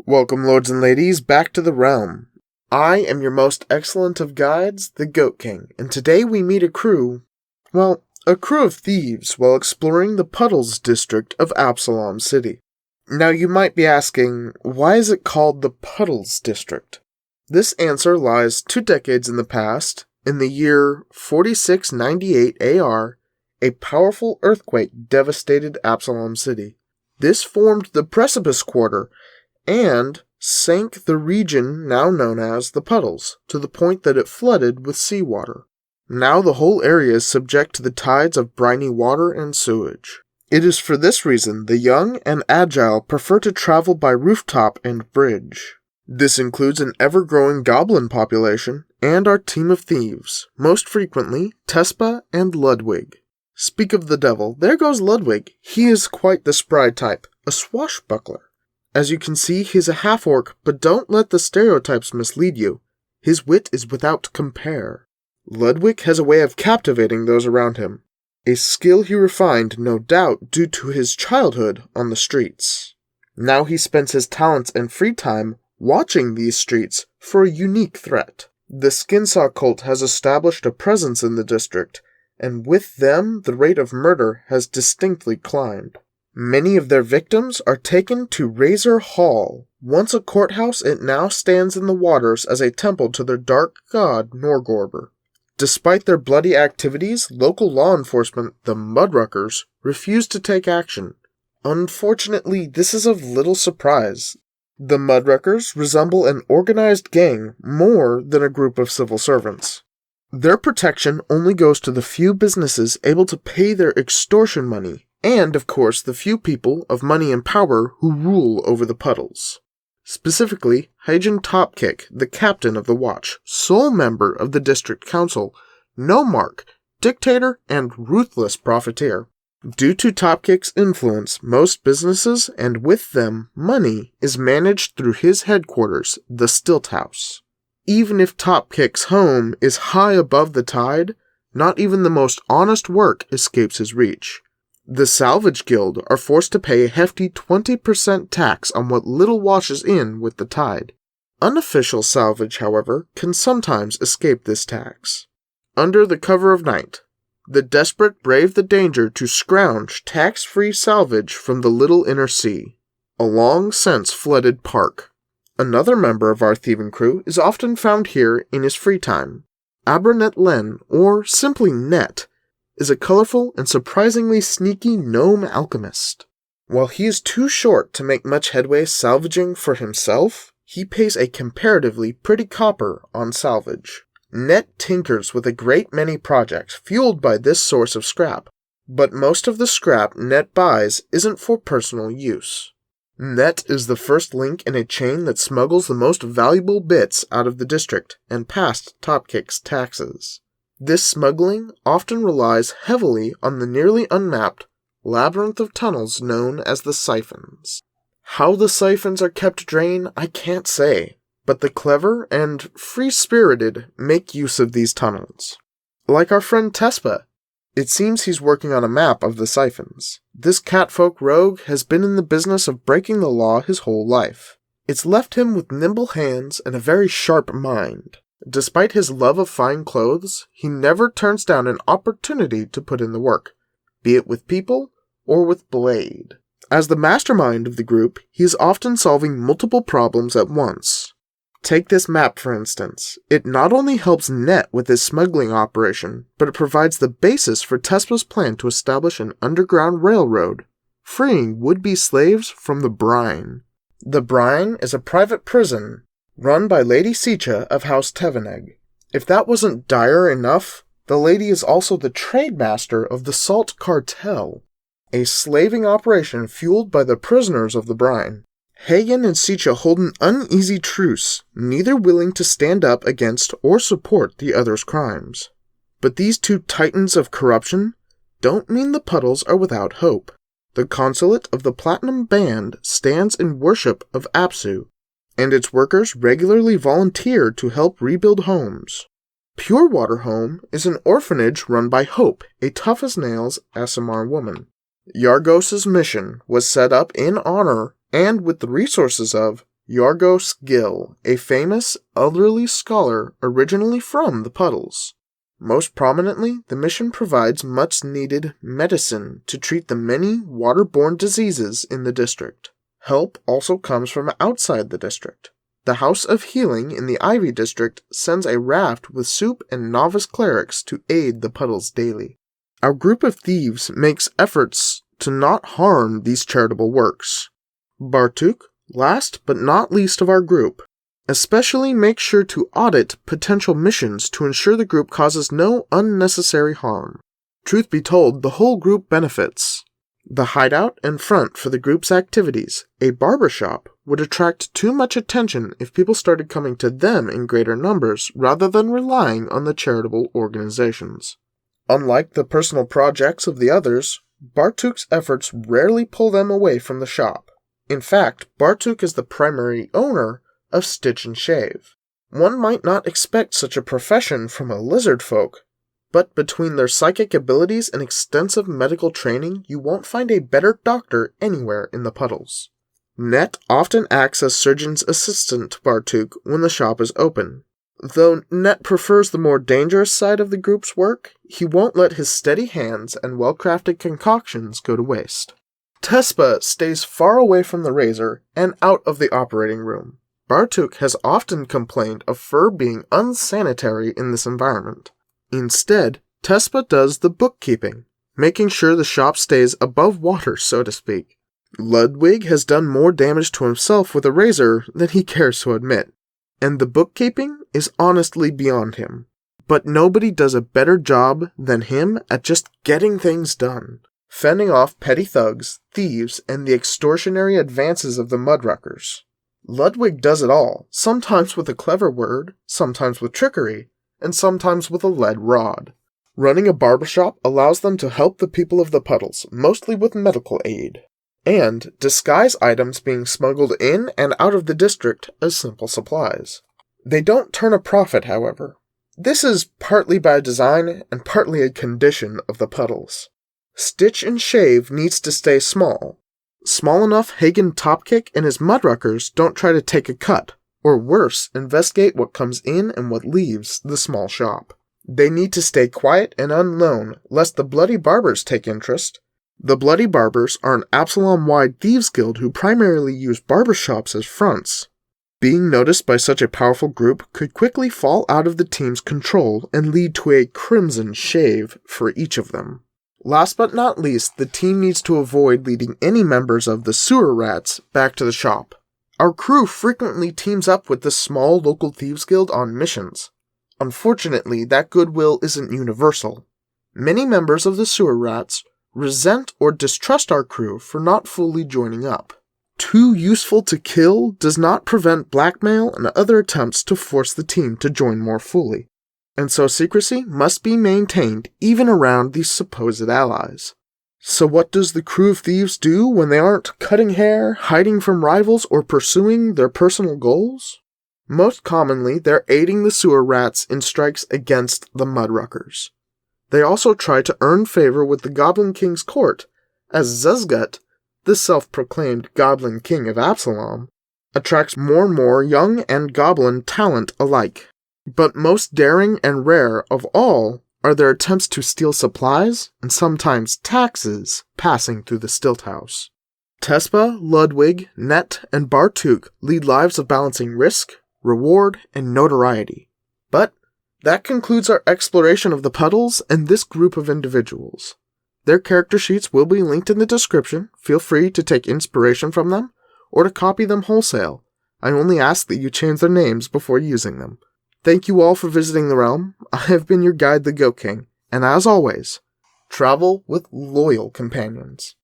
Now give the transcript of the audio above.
Welcome, lords and ladies, back to the realm. I am your most excellent of guides, the Goat King, and today we meet a crew of thieves while exploring the Puddles district of Absalom City. Now you might be asking, why is it called the Puddles district? This answer lies 2 decades in the past. In the year 4698 AR, a powerful earthquake devastated Absalom City. This formed the Precipice Quarter and sank the region now known as the Puddles, to the point that it flooded with seawater. Now the whole area is subject to the tides of briny water and sewage. It is for this reason the young and agile prefer to travel by rooftop and bridge. This includes an ever-growing goblin population and our team of thieves, most frequently Tespa and Ludwig. Speak of the devil, there goes Ludwig. He is quite the spry type, a swashbuckler. As you can see, he's a half-orc, but don't let the stereotypes mislead you. His wit is without compare. Ludwig has a way of captivating those around him, a skill he refined, no doubt, due to his childhood on the streets. Now he spends his talents and free time watching these streets for a unique threat. The Skinsaw cult has established a presence in the district, and with them the rate of murder has distinctly climbed. Many of their victims are taken to Razor Hall. Once a courthouse, it now stands in the waters as a temple to their dark god Norgorber. Despite their bloody activities, local law enforcement, the Mudruckers, refuse to take action. Unfortunately, this is of little surprise. The Mudruckers resemble an organized gang more than a group of civil servants. Their protection only goes to the few businesses able to pay their extortion money, and, of course, the few people of money and power who rule over the Puddles. Specifically, Hyjin Topkick, the captain of the watch, sole member of the district council, nomarch, dictator, and ruthless profiteer. Due to Topkick's influence, most businesses, and with them money, is managed through his headquarters, the Stilt House. Even if Topkick's home is high above the tide, not even the most honest work escapes his reach. The Salvage Guild are forced to pay a hefty 20% tax on what little washes in with the tide. Unofficial salvage, however, can sometimes escape this tax. Under the cover of night, the desperate brave the danger to scrounge tax-free salvage from the little inner sea, a long since flooded park. Another member of our thieving crew is often found here in his free time. Abranet Len, or simply Net, is a colorful and surprisingly sneaky gnome alchemist. While he is too short to make much headway salvaging for himself, he pays a comparatively pretty copper on salvage. Net tinkers with a great many projects fueled by this source of scrap, but most of the scrap Net buys isn't for personal use. Net is the first link in a chain that smuggles the most valuable bits out of the district and past Topkick's taxes. This smuggling often relies heavily on the nearly unmapped labyrinth of tunnels known as the siphons. How the siphons are kept drained, I can't say, but the clever and free-spirited make use of these tunnels. Like our friend Tespa, it seems he's working on a map of the siphons. This catfolk rogue has been in the business of breaking the law his whole life. It's left him with nimble hands and a very sharp mind. Despite his love of fine clothes, he never turns down an opportunity to put in the work, be it with people or with blade. As the mastermind of the group, he is often solving multiple problems at once. Take this map, for instance. It not only helps Net with his smuggling operation, but it provides the basis for Tespa's plan to establish an underground railroad, freeing would-be slaves from the Brine. The Brine is a private prison run by Lady Sicha of House Teveneg. If that wasn't dire enough, the lady is also the trademaster of the Salt Cartel, a slaving operation fueled by the prisoners of the Brine. Hagen and Sicha hold an uneasy truce, neither willing to stand up against or support the other's crimes. But these two titans of corruption don't mean the Puddles are without hope. The consulate of the Platinum Band stands in worship of Apsu, and its workers regularly volunteer to help rebuild homes. Pure Water Home is an orphanage run by Hope, a tough-as-nails Asimar woman. Yargos' mission was set up in honor and with the resources of Yorgos Gil, a famous elderly scholar originally from the Puddles. Most prominently, the mission provides much-needed medicine to treat the many waterborne diseases in the district. Help also comes from outside the district. The House of Healing in the Ivy District sends a raft with soup and novice clerics to aid the Puddles daily. Our group of thieves makes efforts to not harm these charitable works. Bartuk, last but not least of our group, especially makes sure to audit potential missions to ensure the group causes no unnecessary harm. Truth be told, the whole group benefits. The hideout and front for the group's activities, a barbershop, would attract too much attention if people started coming to them in greater numbers rather than relying on the charitable organizations. Unlike the personal projects of the others, Bartuk's efforts rarely pull them away from the shop. In fact, Bartuk is the primary owner of Stitch and Shave. One might not expect such a profession from a lizard folk, but between their psychic abilities and extensive medical training, you won't find a better doctor anywhere in the Puddles. Net often acts as surgeon's assistant to Bartuk when the shop is open. Though Net prefers the more dangerous side of the group's work, he won't let his steady hands and well-crafted concoctions go to waste. Tespa stays far away from the razor and out of the operating room. Bartuk has often complained of fur being unsanitary in this environment. Instead, Tespa does the bookkeeping, making sure the shop stays above water, so to speak. Ludwig has done more damage to himself with a razor than he cares to admit, and the bookkeeping is honestly beyond him. But nobody does a better job than him at just getting things done, fending off petty thugs, thieves, and the extortionary advances of the mudruckers. Ludwig does it all, sometimes with a clever word, sometimes with trickery, and sometimes with a lead rod. Running a barbershop allows them to help the people of the Puddles, mostly with medical aid, and disguise items being smuggled in and out of the district as simple supplies. They don't turn a profit, however. This is partly by design and partly a condition of the Puddles. Stitch and Shave needs to stay small. Small enough Hagen Topkick and his mudruckers don't try to take a cut, or worse, investigate what comes in and what leaves the small shop. They need to stay quiet and unknown, lest the Bloody Barbers take interest. The Bloody Barbers are an Absalom-wide thieves guild who primarily use barbershops as fronts. Being noticed by such a powerful group could quickly fall out of the team's control and lead to a crimson shave for each of them. Last but not least, the team needs to avoid leading any members of the Sewer Rats back to the shop. Our crew frequently teams up with the small local thieves guild on missions. Unfortunately, that goodwill isn't universal. Many members of the Sewer Rats resent or distrust our crew for not fully joining up. Too useful to kill does not prevent blackmail and other attempts to force the team to join more fully, and so secrecy must be maintained even around these supposed allies. So what does the crew of thieves do when they aren't cutting hair, hiding from rivals, or pursuing their personal goals? Most commonly, they're aiding the Sewer Rats in strikes against the Mudruckers. They also try to earn favor with the Goblin King's court, as Zuzgut, the self-proclaimed Goblin King of Absalom, attracts more and more young and goblin talent alike. But most daring and rare of all are their attempts to steal supplies and sometimes taxes passing through the Stilt House. Tespa, Ludwig, Net, and Bartuk lead lives of balancing risk, reward, and notoriety. But that concludes our exploration of the Puddles and this group of individuals. Their character sheets will be linked in the description. Feel free to take inspiration from them or to copy them wholesale. I only ask that you change their names before using them. Thank you all for visiting the realm. I have been your guide, the Goat King, and as always, travel with loyal companions.